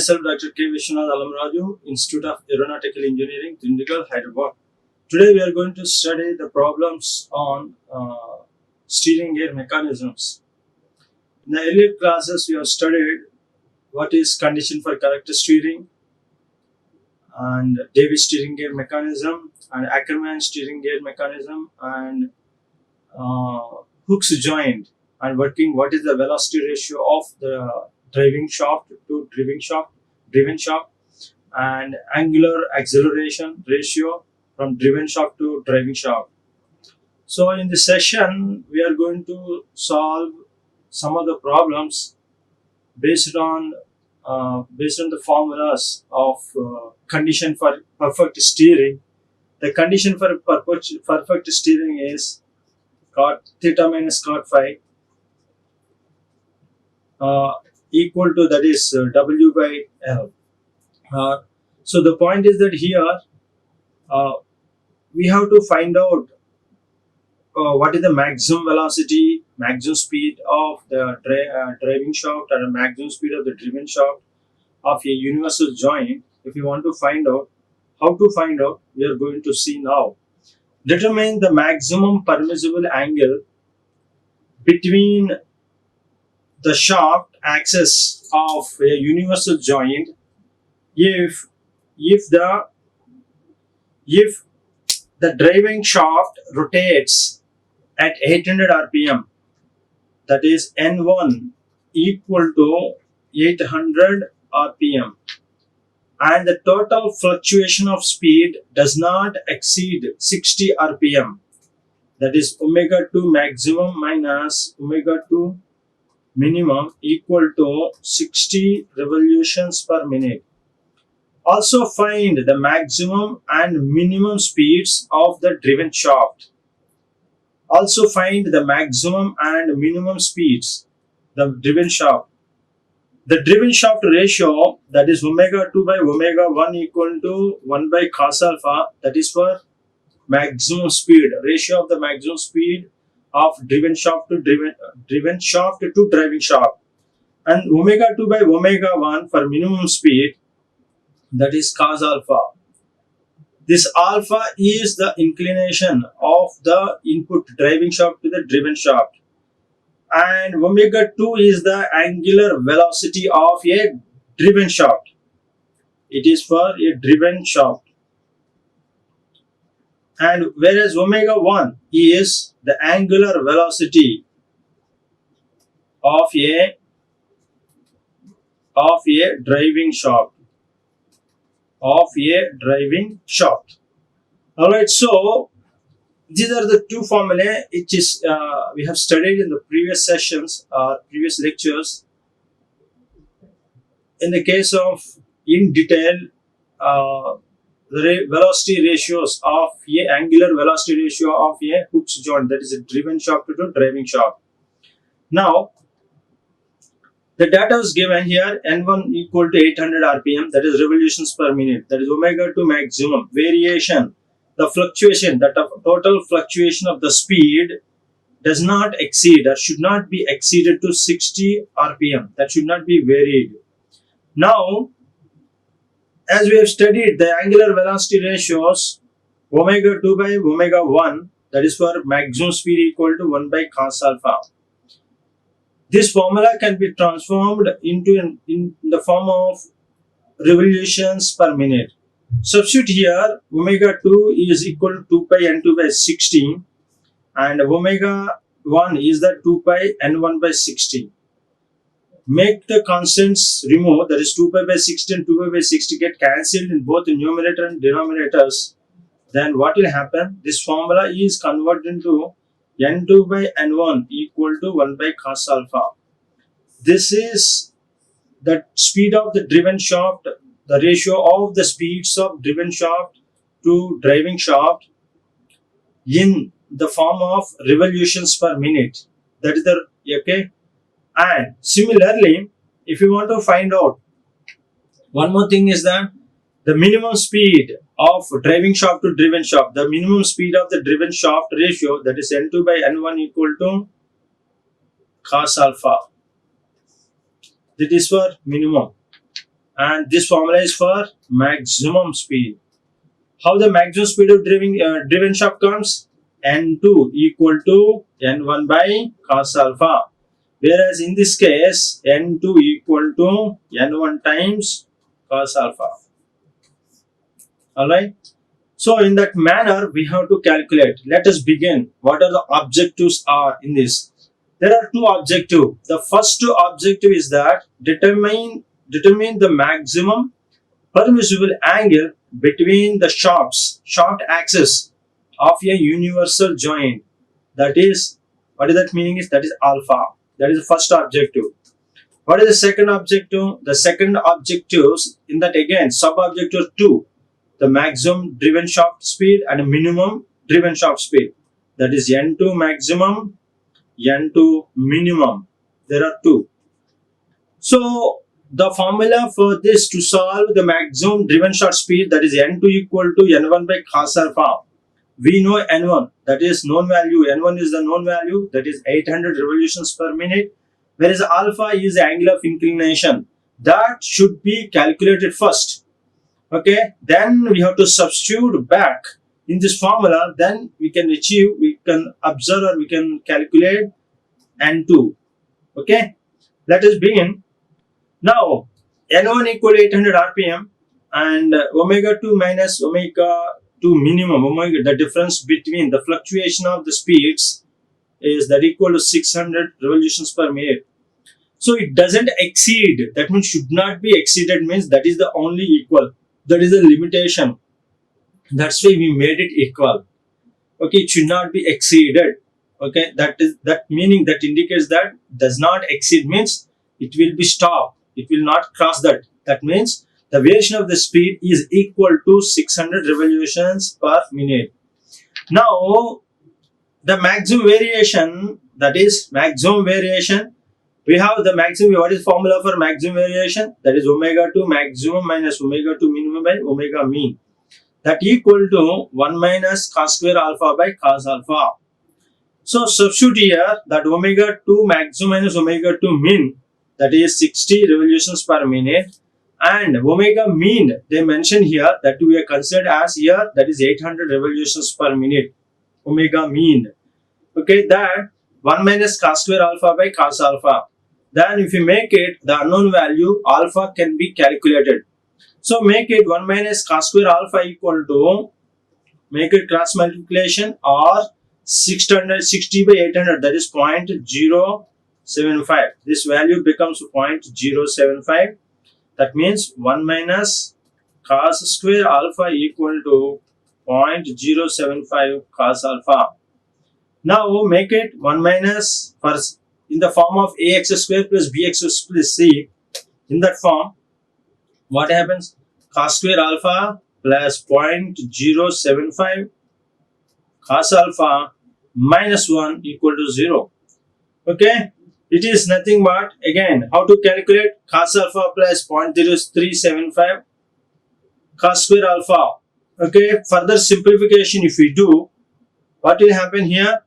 Myself, Dr. K. Viswanath Allamraju, Institute of Aeronautical Engineering, Dundigal, Hyderabad. Today we are going to study the problems on steering gear mechanisms. In the earlier classes, we have studied what is condition for correct steering and Davis steering gear mechanism and Ackerman steering gear mechanism and hooks joint and working what is the velocity ratio of the driving shaft to driven shaft and angular acceleration ratio from driven shaft to driving shaft. So in this session we are going to solve some of the problems based on the formulas of condition for perfect steering. The condition for perfect steering is cot theta minus cot phi equal to, that is W by L. So the point is that here we have to find out what is the maximum velocity, maximum speed of the driving shaft and the maximum speed of the driven shaft of a universal joint. If you want to find out how to find out, we are going to see now. Determine the maximum permissible angle between the shaft axis of a universal joint if the driving shaft rotates at 800 rpm, that is N1 equal to 800 rpm, and the total fluctuation of speed does not exceed 60 rpm, that is omega 2 maximum minus omega 2 minimum equal to 60 revolutions per minute. Also find the maximum and minimum speeds of the driven shaft. Also find the maximum and minimum speeds the driven shaft. The driven shaft ratio, that is omega 2 by omega 1 equal to 1 by cos alpha, that is for maximum speed, ratio of the maximum speed of driven shaft to driving shaft, and omega 2 by omega 1 for minimum speed, that is cos alpha. This alpha is the inclination of the input driving shaft to the driven shaft, and omega 2 is the angular velocity of a driven shaft. It is for a driven shaft. And whereas omega 1 is the angular velocity of a driving shaft. Alright, so these are the two formulae which is we have studied in the previous sessions, previous lectures. In the case of in detail, the velocity ratios of a angular velocity ratio of a hooks joint, that is a driven shaft to driving shaft. Now the data is given here, N1 equal to 800 rpm, that is revolutions per minute, that is omega 2 maximum, variation, the fluctuation, that of total fluctuation of the speed does not exceed or should not be exceeded to 60 rpm, that should not be varied. Now, as we have studied the angular velocity ratios, omega 2 by omega 1, that is for maximum speed equal to 1 by cos alpha. This formula can be transformed into in the form of revolutions per minute. Substitute here, omega 2 is equal to 2 pi n2 by 16 and omega 1 is the 2 pi n1 by 16. Make the constants remove, that is 2 pi by 16 and 2 pi by 60 get cancelled in both the numerator and denominators. Then what will happen? This formula is converted into n2 by n1 equal to 1 by cos alpha. This is the speed of the driven shaft, the ratio of the speeds of driven shaft to driving shaft in the form of revolutions per minute. That is the, okay. And similarly, if you want to find out, one more thing is that the minimum speed of driving shaft to driven shaft, the minimum speed of the driven shaft ratio, that is N2 by N1 equal to cos alpha. That is for minimum. and this formula is for maximum speed. How the maximum speed of driven shaft comes? N2 equal to N1 by cos alpha. Whereas in this case, N2 equal to N1 times cos alpha. Alright. So in that manner, we have to calculate. Let us begin. What are the objectives are in this? There are two objectives. The first objective is that determine the maximum permissible angle between the shaft axis of a universal joint. That is, what is that meaning is that is alpha. That is the first objective. What is the second objective? The second objective in that again sub-objective 2, the maximum driven shaft speed and minimum driven shaft speed. That is N2 maximum, N2 minimum. There are two. So the formula for this to solve the maximum driven shaft speed, that is N2 equal to N1 by cos alpha. We know N1, that is known value. N1 is the known value, that is 800 revolutions per minute. Whereas alpha is the angle of inclination. That should be calculated first. Okay, then we have to substitute back in this formula. Then we can observe, or we can calculate N2. Okay, let us begin. Now, N1 equal to 800 RPM and omega 2 minus omega 2 minimum, the difference between the fluctuation of the speeds is that equal to 600 revolutions per minute. So it doesn't exceed, that means should not be exceeded, means that is the only equal. That is the limitation. That's why we made it equal. Okay, it should not be exceeded. Okay, that meaning that indicates that does not exceed means it will be stopped. It will not cross that. That means the variation of the speed is equal to 600 revolutions per minute. Now, the maximum variation, that is maximum variation, we have the maximum. What is formula for maximum variation? That is omega 2 maximum minus omega 2 minimum by omega mean. That equal to 1 minus cos square alpha by cos alpha. So substitute here that omega 2 maximum minus omega 2 mean, that is 60 revolutions per minute, and omega mean they mention here that we are considered as here, that is 800 revolutions per minute. Omega mean. Okay, that 1 minus cos square alpha by cos alpha. Then if you make it the unknown value, alpha can be calculated. So make it 1 minus cos square alpha equal to, make it cross multiplication, or 660 by 800, that is 0.075. This value becomes 0.075. That means 1 minus cos square alpha equal to 0.075 cos alpha. Now make it 1 minus, first in the form of ax square plus bx plus c. In that form, what happens? Cos square alpha plus 0.075 cos alpha minus 1 equal to 0. Okay, it is nothing but, again, how to calculate cos alpha plus 0.0375 cos square alpha. Okay, further simplification if we do, what will happen here?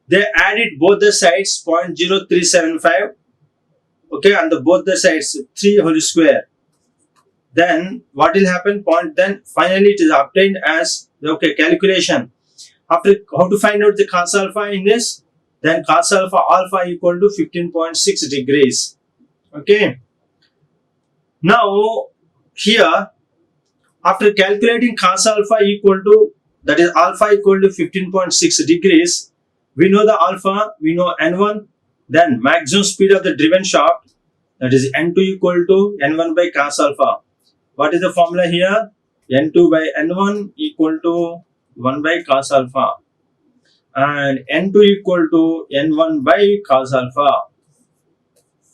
They added both the sides 0.0375. Okay, on the both the sides 3 whole square. Then what will happen? Then finally it is obtained as, okay, calculation. After, how to find out the cos alpha in this? Then cos alpha equal to 15.6 degrees. Okay. Now here, after calculating cos alpha equal to, that is alpha equal to 15.6 degrees, we know the alpha, we know N1, then maximum speed of the driven shaft, that is N2 equal to N1 by cos alpha. What is the formula here? N2 by N1 equal to 1 by cos alpha, and N2 equal to N1 by cos alpha.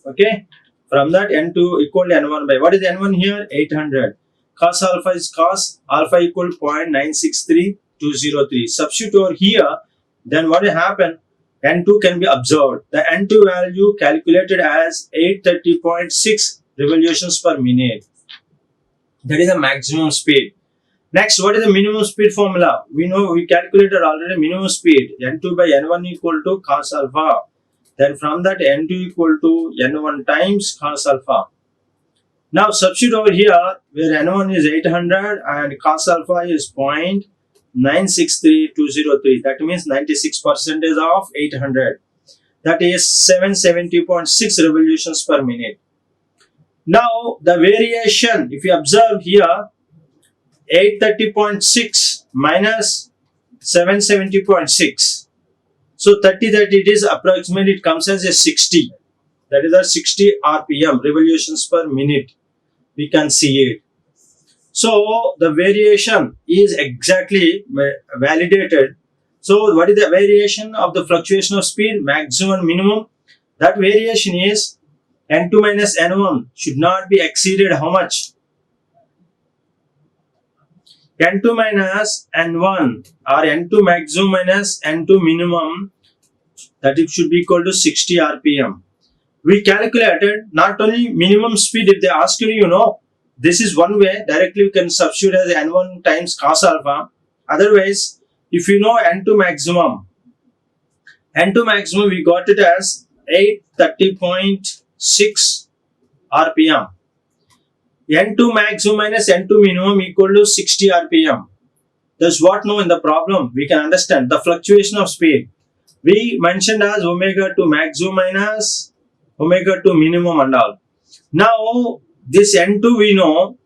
Okay, from that N2 equal to N1 by, what is N1 here? 800. Cos alpha is cos alpha equal to 0.963203. Substitute over here, then what will happen? N2 can be observed. The N2 value calculated as 830.6 revolutions per minute. That is the maximum speed. Next, what is the minimum speed formula? We know, we calculated already minimum speed. N2 by N1 equal to cos alpha. Then from that N2 equal to N1 times cos alpha. Now substitute over here where N1 is 800 and cos alpha is 0.963203. That means 96% of 800. That is 770.6 revolutions per minute. Now the variation, if you observe here, 830.6 minus 770.6. So 30 that it is approximately, it comes as a 60. That is a 60 RPM, revolutions per minute. We can see it. So the variation is exactly validated. So what is the variation of the fluctuation of speed, maximum and minimum? That variation is N2 minus N1 should not be exceeded how much? N2 minus N1 or N2 maximum minus N2 minimum, that it should be equal to 60 RPM. We calculated not only minimum speed, if they ask you, this is one way, directly you can substitute as N1 times cos alpha. Otherwise, if you know N2 maximum we got it as 830.6 RPM. N2 maximum minus N2 minimum equal to 60 RPM. That's what now in the problem we can understand the fluctuation of speed. We mentioned as omega to maximum minus omega to minimum and all. Now this N2 we know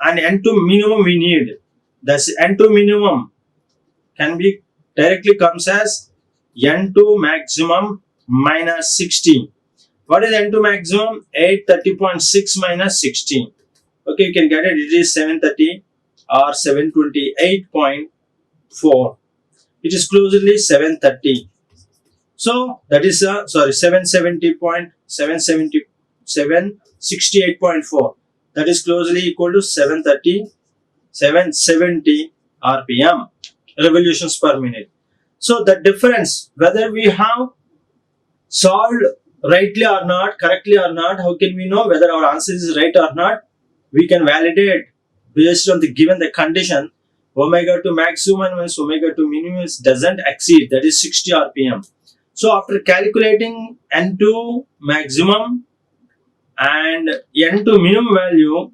and N2 minimum we need. That's N2 minimum can be directly comes as N2 maximum minus 60. What is N2 maximum? 830.6 minus 60. Okay, you can get it. It is 730 or 728.4. It is closely 730. So that is 768.4. That is closely equal to 770 RPM, revolutions per minute. So the difference, whether we have solved rightly or not, correctly or not, how can we know whether our answer is right or not? We can validate based on the given the condition. Omega to maximum minus omega to minimum doesn't exceed, that is 60 RPM. So after calculating N2 maximum and N2 minimum value,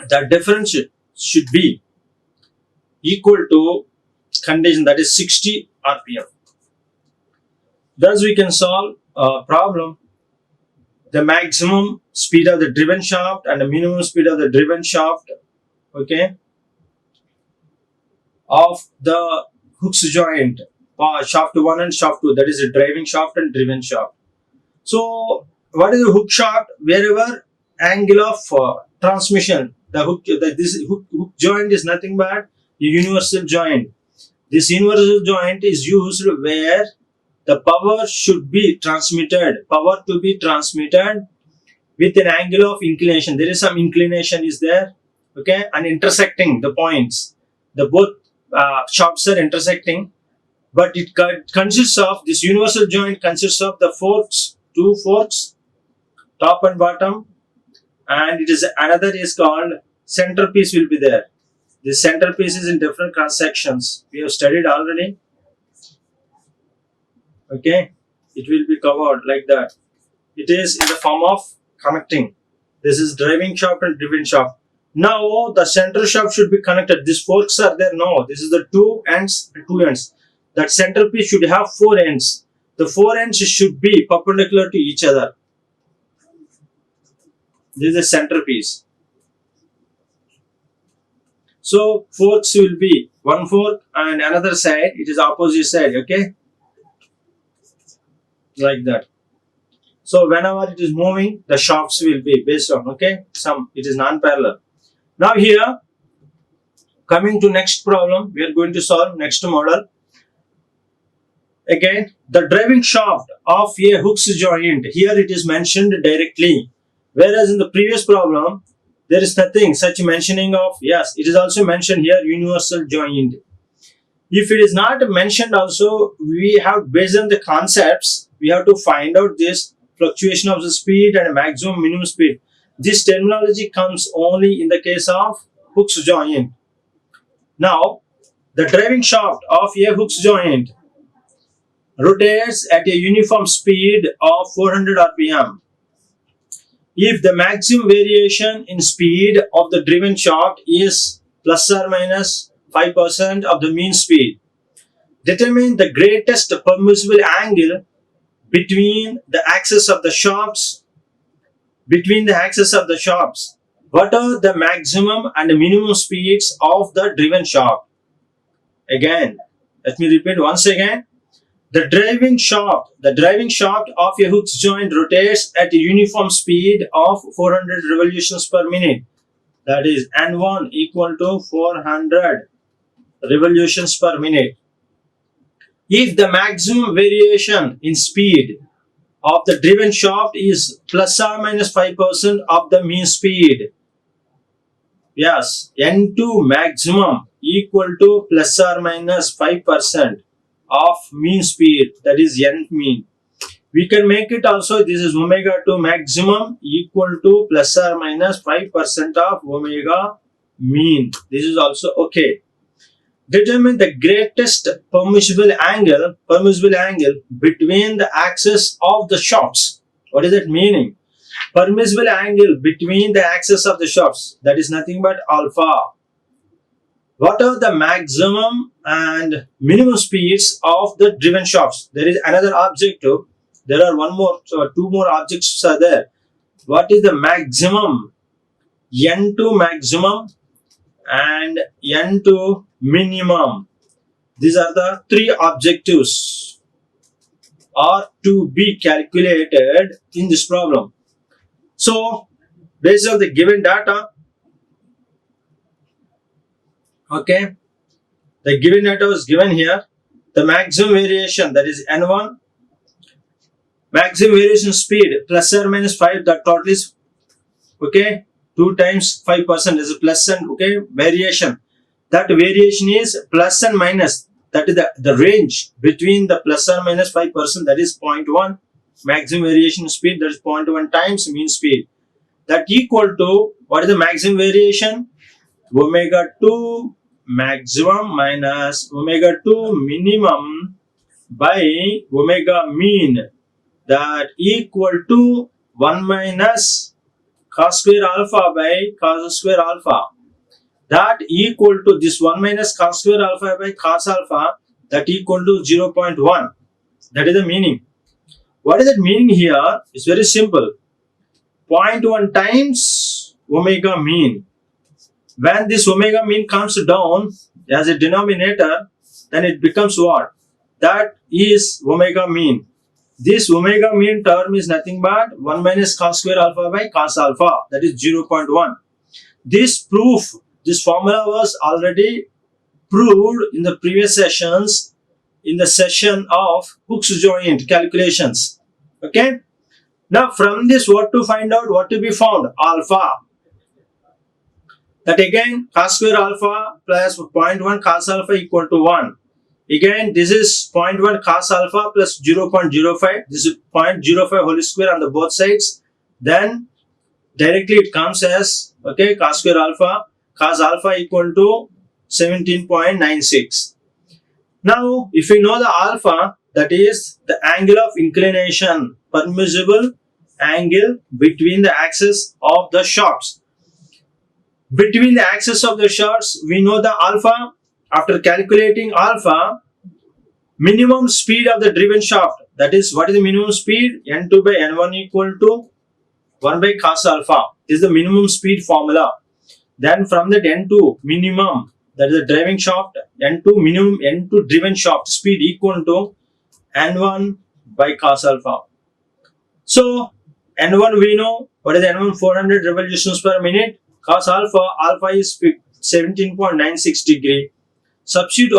the difference should be equal to condition, that is 60 RPM. Thus we can solve a problem. The maximum speed of the driven shaft and the minimum speed of the driven shaft, okay, of the Hooks joint, shaft 1 and shaft 2, that is the driving shaft and driven shaft. So what is the hook shaft? Wherever angle of transmission, this hook joint is nothing but a universal joint. This universal joint is used where the power should be transmitted, power to be transmitted with an angle of inclination. There is some inclination is there, okay, and intersecting the points. The both shafts are intersecting, but it consists of, this universal joint consists of the forks, two forks, top and bottom, and it is another is called centerpiece will be there. This centerpiece is in different cross sections. We have studied already. Okay, it will be covered like that. It is in the form of connecting. This is driving shaft and driven shaft. Now the center shaft should be connected. These forks are there. No, this is the two ends and two ends. That centerpiece should have four ends. The four ends should be perpendicular to each other. This is the centerpiece. So forks will be one fork and another side, it is opposite side, okay, like that. So whenever it is moving, the shafts will be based on, okay, it is non-parallel. Now here, coming to next problem, we are going to solve next model. Again, the driving shaft of a Hooks joint, here it is mentioned directly, whereas in the previous problem there is nothing such mentioning of, yes, it is also mentioned here universal joint. If it is not mentioned also, we have based on the concepts, we have to find out this fluctuation of the speed and maximum minimum speed. This terminology comes only in the case of Hooks joint. Now, the driving shaft of a Hooks joint rotates at a uniform speed of 400 RPM. if the maximum variation in speed of the driven shaft is plus or minus 5% of the mean speed, determine the greatest permissible angle between the axis of the shafts. What are the maximum and minimum speeds of the driven shaft? Again, let me repeat once again. The driving shaft of a hook joint rotates at a uniform speed of 400 revolutions per minute. That is N1 equal to 400 revolutions per minute. If the maximum variation in speed of the driven shaft is plus or minus 5% of the mean speed, yes, N2 maximum equal to plus or minus 5% of mean speed, that is N mean. We can make it also, this is omega 2 maximum equal to plus or minus 5% of omega mean. This is also okay. Determine the greatest permissible angle between the axis of the shafts. What is that meaning? Permissible angle between the axis of the shafts, that is nothing but alpha. What are the maximum and minimum speeds of the driven shafts? There is another objective. There are two more objects are there. What is the maximum? N2 maximum and N2 minimum. These are the three objectives are to be calculated in this problem. So, based on the given data, okay, the given data was given here. The maximum variation, that is N1, maximum variation speed plus or minus 5, the total is, okay, 2 times 5% is a plus and, okay, variation. That variation is plus and minus, that is the range between the plus or minus 5%, that is 0.1. Maximum variation speed, that is 0.1 times mean speed. That equal to, what is the maximum variation? Omega 2 maximum minus omega 2 minimum by omega mean, that equal to 1 minus cos square alpha by cos square alpha. That equal to this 1 minus cos square alpha by cos alpha, that equal to 0.1. That is the meaning. What is that meaning here? It's very simple. 0.1 times omega mean. When this omega mean comes down as a denominator, then it becomes what? That is omega mean. This omega mean term is nothing but 1 minus cos square alpha by cos alpha, that is 0.1. This formula was already proved in the previous sessions, in the session of Hooke's joint calculations. Okay. Now from this, what to find out? What to be found? Alpha. That again, cos square alpha plus 0.1 cos alpha equal to 1. Again, this is 0.1 cos alpha plus 0.05. This is 0.05 whole square on the both sides. Then directly it comes as, okay, cos square alpha, cos alpha equal to 17.96. Now, if we know the alpha, that is the angle of inclination, permissible angle between the axis of the shafts. Between the axis of the shafts, we know the alpha. After calculating alpha, minimum speed of the driven shaft, that is, what is the minimum speed? N2 by N1 equal to 1 by cos alpha. This is the minimum speed formula. Then from that N2 minimum, that is the driving shaft, N2 minimum, N2 driven shaft speed equal to N1 by cos alpha. So N1 we know, what is N1? 400 revolutions per minute. Cos alpha is 17.96 degree. Substitute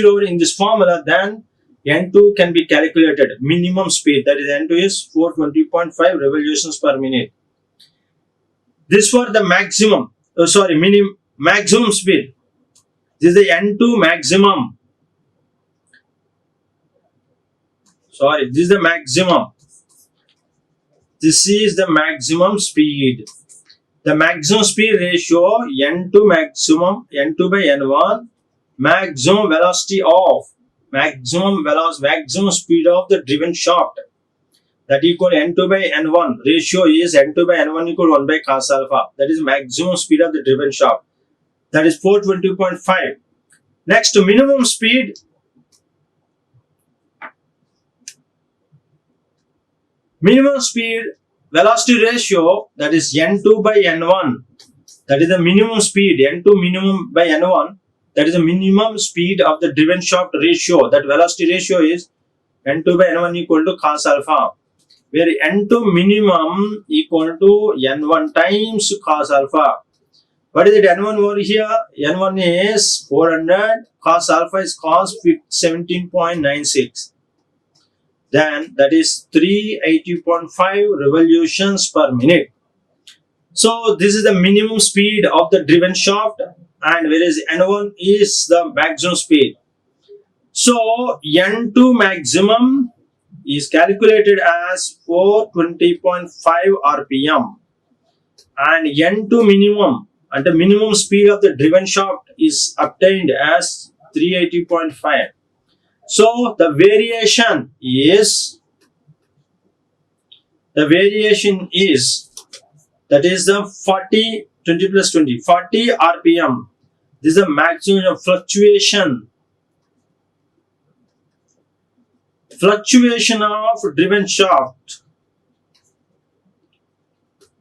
over in this formula, then N2 can be calculated. Minimum speed, that is N2 is 420.5 revolutions per minute. This for the maximum, maximum speed. This is the N2 maximum. This is the maximum. This is the maximum speed. The maximum speed ratio N2 maximum, N2 by N1, maximum velocity of, maximum speed of the driven shaft. that equal n2 by n1. Ratio is n2 by n1 equal 1 by cos alpha. That is maximum speed of the driven shaft. That is 420.5. Next, minimum speed. Minimum speed velocity ratio, that is n2 by n1. That is the minimum speed, n2 minimum by n1. That is the minimum speed of the driven shaft ratio. That velocity ratio is n2 by n1 equal to cos alpha, where n2 minimum equal to n1 times cos alpha. What is it n1 over here? N1 is 400, cos alpha is cos 17.96. Then that is 380.5 revolutions per minute. So this is the minimum speed of the driven shaft, and whereas n1 is the maximum speed. So n2 maximum is calculated as 420.5 rpm, and n2 minimum and the minimum speed of the driven shaft is obtained as 380.5. So the variation is that is the 40 20 plus 20 40 rpm. This is the maximum of fluctuation of driven shaft.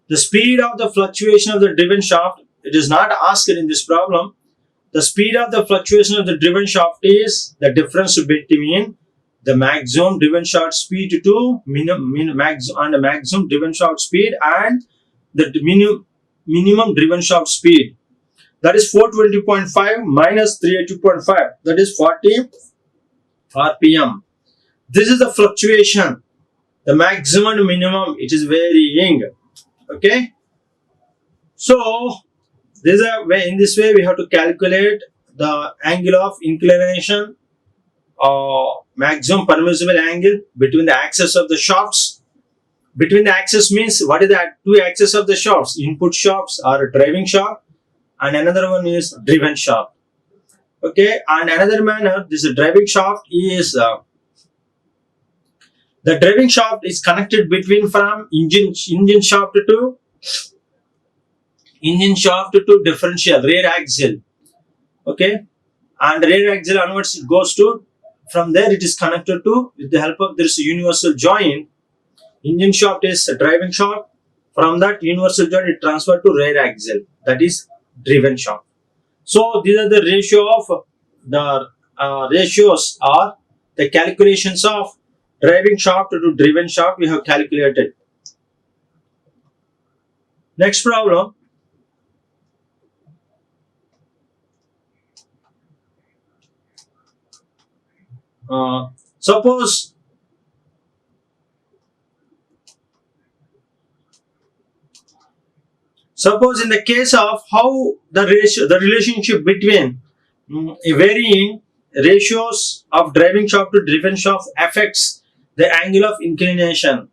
The speed of the fluctuation of the driven shaft, it is not asked in this problem. The speed of the fluctuation of the driven shaft is the difference between the maximum driven shaft speed to maximum driven shaft speed and the minimum driven shaft speed. That is 420.5 minus 380.5. That is 40 rpm. This is the fluctuation. The maximum and minimum, it is varying. Okay. So this is a way. In this way, we have to calculate the angle of inclination or maximum permissible angle between the axis of the shafts. Between the axis means what is that? Two axes of the shafts. Input shafts are a driving shaft, and another one is driven shaft. Okay, and another manner, this driving shaft is the driving shaft is connected between from engine shaft to differential rear axle. Okay, and rear axle onwards it goes to, from there it is connected to, with the help of this universal joint. Engine shaft is a driving shaft. From that universal joint it transferred to rear axle, that is driven shaft. So these are the ratio of the ratios or the calculations of driving shaft to driven shaft we have calculated. Next problem. Suppose in the case of how the relationship between varying ratios of driving shaft to driven shaft affects the angle of inclination.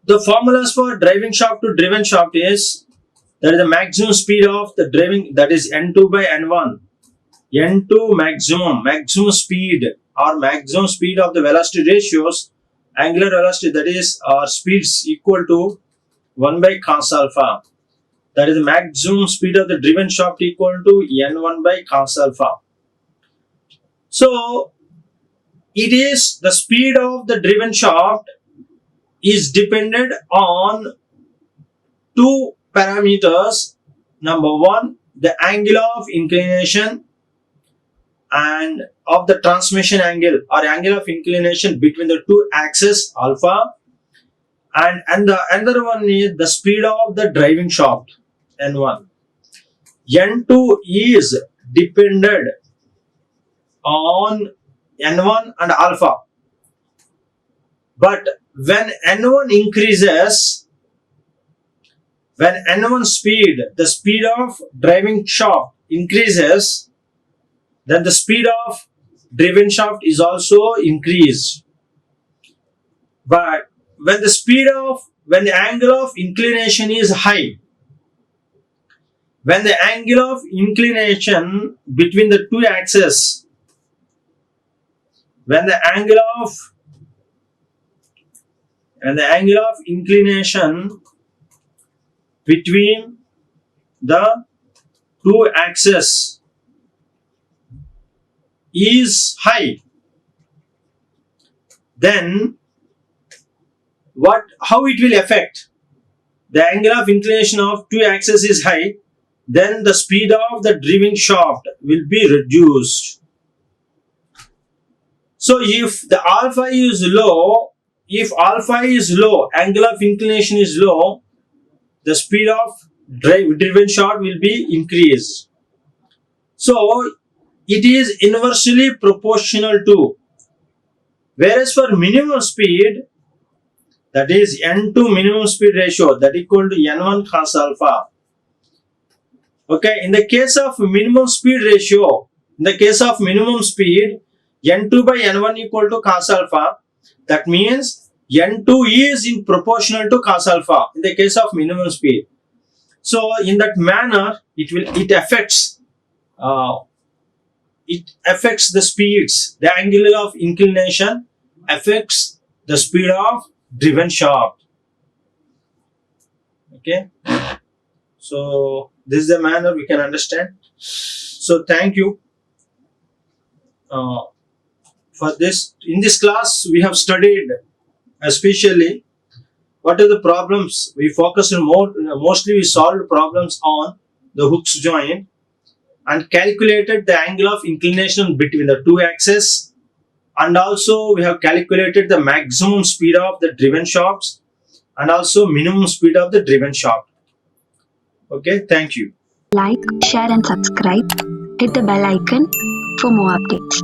The formulas for driving shaft to driven shaft is that is the maximum speed of the driving, that is n2 by n1. n2 maximum speed or maximum speed of the velocity ratios, angular velocity, that is speeds equal to 1 by cos alpha. That is the maximum speed of the driven shaft equal to n1 by cos alpha. So it is the speed of the driven shaft is dependent on two parameters. Number one, the angle of inclination and of the transmission angle or angle of inclination between the two axes alpha, and the another one is the speed of the driving shaft n1. n2 is dependent on n1 and alpha, but when n1 increases, when n1 speed, the speed of driving shaft increases, then the speed of driven shaft is also increased. But when the angle of inclination is high, when the angle of inclination between the two axes when the angle of inclination between the two axes is high, then how it will affect? The angle of inclination of two axes is high, then the speed of the driving shaft will be reduced. So if the alpha is low, angle of inclination is low, the speed of driven shaft will be increased. So it is inversely proportional to. Whereas for minimum speed, that is n to minimum speed ratio, that equal to n1 cos alpha. Okay, in the case of minimum speed ratio, n2 by n1 equal to cos alpha. That means n2 is in proportional to cos alpha in the case of minimum speed. So in that manner, it affects the speeds. The angle of inclination affects the speed of driven shaft. Okay, so this is the manner we can understand. So thank you for this. In this class, we have studied especially what are the problems. We focused on mostly we solved problems on the Hooke's joint and calculated the angle of inclination between the two axes, and also we have calculated the maximum speed of the driven shafts and also minimum speed of the driven shaft. Okay, thank you. Like, share and subscribe. Hit the bell icon for more updates.